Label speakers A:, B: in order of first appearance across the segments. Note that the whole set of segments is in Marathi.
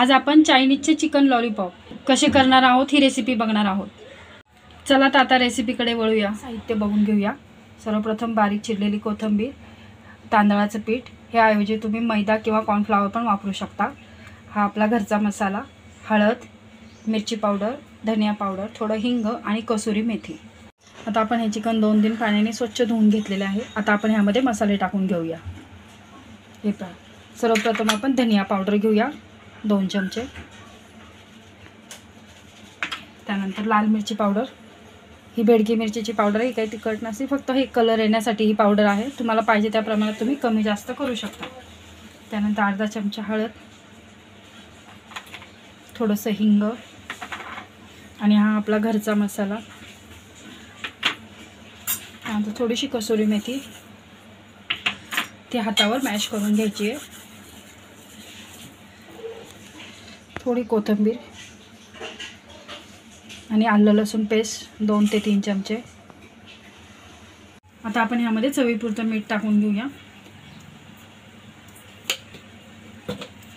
A: आज आपण चायनीजचे चिकन लॉलीपॉप कसे करणार आहोत ही रेसिपी बघणार आहोत। चला तर आता रेसिपीकडे वळूया। साहित्य बघून घेऊया। सर्वप्रथम बारीक चिरलेली कोथिंबीर, तांदळाचं पीठ, ह्याऐवजी तुम्ही मैदा किंवा कॉर्नफ्लॉवर पण वापरू शकता। हा आपला घरचा मसाला, हळद, मिरची पावडर, धनिया पावडर, थोडं हिंग आणि कसुरी मेथी। आता आपण हे चिकन 2-3 पाण्याने स्वच्छ धुवून घेतलेले आहे। आता आपण ह्यामध्ये मसाले टाकून घेऊया। हे पहा, सर्वप्रथम आपण धनिया पावडर घेऊया 2 चमचे, त्यानंतर लाल मिरची पावडर, ही बेडगी मिरचीची पावडर आहे, काही तिखट नसते, फक्त हे कलर येण्यासाठी ही पावडर आहे। तुम्हाला पाहिजे त्या प्रमाणात तुम्ही कमी जास्त करू शकता। त्यानंतर अर्धा चमचा हळद, थोडंसं हिंग आणि हा आपला घरचा मसाला, त्यानंतर थोडीशी कसुरी मेथी, ती हातावर मॅश करून घ्यायची आहे। थोडी कोथिंबीर आणि आलं लसूण पेस्ट 2 ते 3 चमचे। आता आपण ह्यामध्ये चवीपुरतं मीठ टाकून घेऊया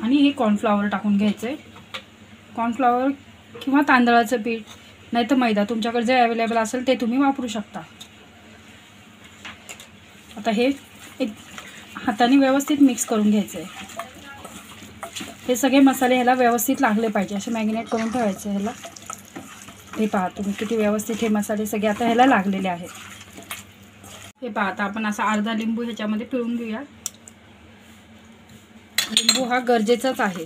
A: आणि हे कॉर्नफ्लॉवर टाकून घ्यायचे। कॉर्नफ्लॉवर किंवा तांदळाचं पीठ नाही तर मैदा, तुमच्याकडे जे अवेलेबल असेल ते तुम्ही वापरू शकता। आता हे एक हाताने व्यवस्थित मिक्स करून घ्यायचं आहे। हे सगळे मसाले ह्याला व्यवस्थित लागले पाहिजे, असे मॅरिनेट करून ठेवायचे ह्याला। हे पहा तुम्ही किती व्यवस्थित हे मसाले सगळे आता ह्याला लागलेले आहेत। हे पहा, आता आपण असा अर्धा लिंबू ह्याच्यामध्ये पिळून घेऊया। लिंबू हा गरजेचाच आहे।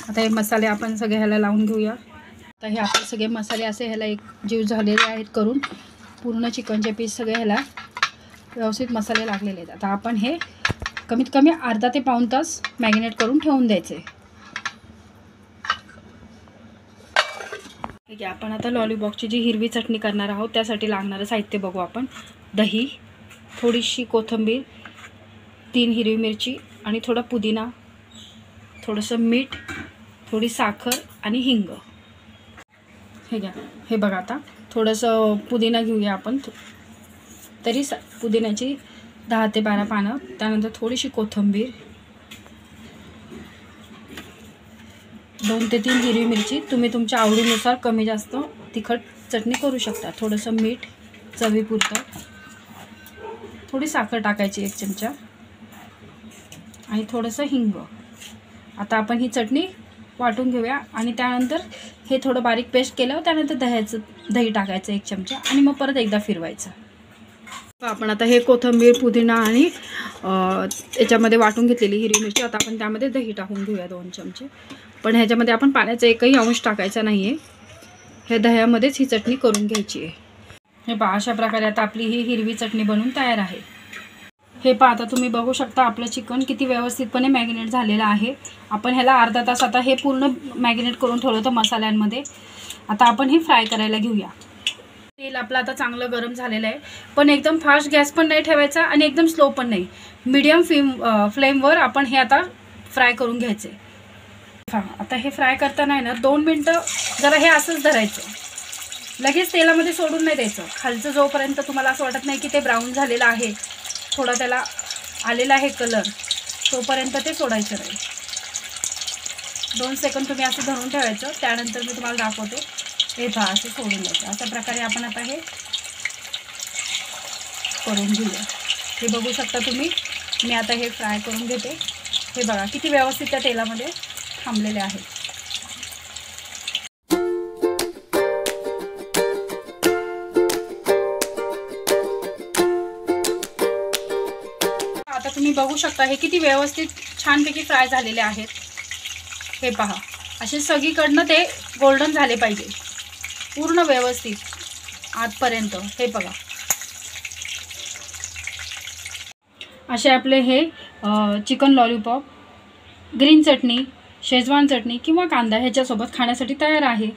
A: आता हे मसाले आपण सगळे ह्याला लावून घेऊया। आता हे आपले सगळे मसाले असे ह्याला एक जीव झालेले आहेत करून, पूर्ण चिकनचे पीस सगळे ह्याला व्यवस्थित मसाले लागलेले आहेत। आता आपण हे कमीत कमी अर्धा ते पाऊण तास मॅरिनेट करून ठेवून द्यायचे। ठीक आहे, आपण आता लॉलीपॉपची जी हिरवी चटणी करणार आहोत त्यासाठी लागणारं साहित्य बघू आपण। दही, थोडीशी कोथिंबीर, 3 हिरवी मिरची आणि थोडा पुदिना, थोडंसं मीठ, थोडी साखर आणि हिंग। हे घ्या, हे बघा, आता थोडंसं पुदिना घेऊया आपण, तरी पुदिन्याची 10 ते 12 पानं, त्यानंतर थोडीशी कोथिंबीर, 2 ते 3 हिरवी मिरची, तुम्ही तुमच्या आवडीनुसार कमी जास्त तिखट चटणी करू शकता, थोडंसं मीठ चवीपुरतं, थोडी साखर टाकायची 1 चमचा आणि थोडंसं हिंग। आता आपण ही चटणी वाटून घेऊया आणि त्यानंतर हे थोडं बारीक पेस्ट केलं, त्यानंतर दही टाकायचं 1 चमचा आणि मग परत एकदा फिरवायचं। आपण आता हे कोथिंबीर, पुदिना आणि याच्यामध्ये वाटून घेतलेली हिरवी मिरची, आता आपण त्यामध्ये दही टाकून घेऊया 2 चमचे, पण ह्याच्यामध्ये आपण पाण्याचा एकही अंश टाकायचा नाही आहे। हे दह्यामध्येच ही चटणी करून घ्यायची आहे। हे पहा, अशा प्रकारे आता आपली ही हिरवी चटणी बनवून तयार आहे। हे पहा, आता तुम्ही बघू शकता आपलं चिकन किती व्यवस्थितपणे मॅरिनेट झालेलं आहे। आपण ह्याला अर्धा तास आता हे पूर्ण मॅरिनेट करून ठेवलं होतं मसाल्यांमध्ये। आता आपण हे फ्राय करायला घेऊया। तेल आपलं आता चांगलं गरम झालेलं आहे, पण एकदम फास्ट गॅस पण नाही ठेवायचा आणि एकदम स्लो पण नाही, मीडियम फ्लेमवर आपण हे आता फ्राय करून घ्यायचे। आता हे फ्राय करताना आहे ना 2 मिनटं जरा हे असंच धरायचं, लगेच तेलामध्ये सोडून नाही द्यायचं। खालचं जोपर्यंत तुम्हाला असं वाटत नाही की ते ब्राऊन झालेलं आहे, थोडा त्याला आलेला आहे कलर, तोपर्यंत ते सोडायचं नाही। 2 सेकंद तुम्ही असं धरून ठेवायचं, त्यानंतर मी तुम्हाला दाखवते। हे पहा, असे सोडून द्यायचं। अशा प्रकारे आपण आता हे करून घेऊया। हे बघू शकता तुम्ही, मी आता हे फ्राय करून घेते। हे बघा किती व्यवस्थित त्या तेलामध्ये थांबलेले आहेत। आता तुम्ही बघू शकता हे किती व्यवस्थित छानपैकी फ्राय झालेले आहेत। हे पहा, असे सगळीकडनं ते गोल्डन झाले पाहिजे, पूर्ण व्यवस्थित आतपर्यंत। हे बघा, असे आपले हे चिकन लॉलीपॉप ग्रीन चटणी, शेजवान चटणी किंवा कांदा ह्याच्यासोबत खाण्यासाठी तयार आहे।